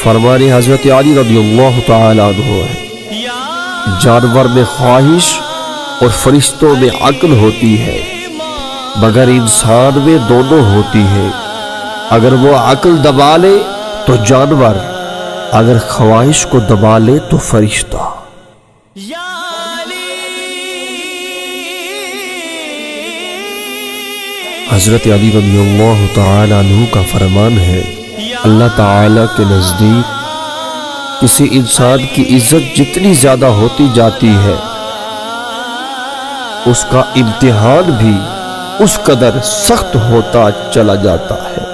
فرمان حضرت علی رضی اللہ تعالی عنہ ہے، جانور میں خواہش اور فرشتوں میں عقل ہوتی ہے، مگر انسان میں دونوں ہوتی ہے۔ اگر وہ عقل دبا لے تو جانور، اگر خواہش کو دبا لے تو فرشتہ۔ حضرت علی رضی اللہ تعالی عنہ کا فرمان ہے، اللہ تعالی کے نزدیک کسی انسان کی عزت جتنی زیادہ ہوتی جاتی ہے، اس کا امتحان بھی اس قدر سخت ہوتا چلا جاتا ہے۔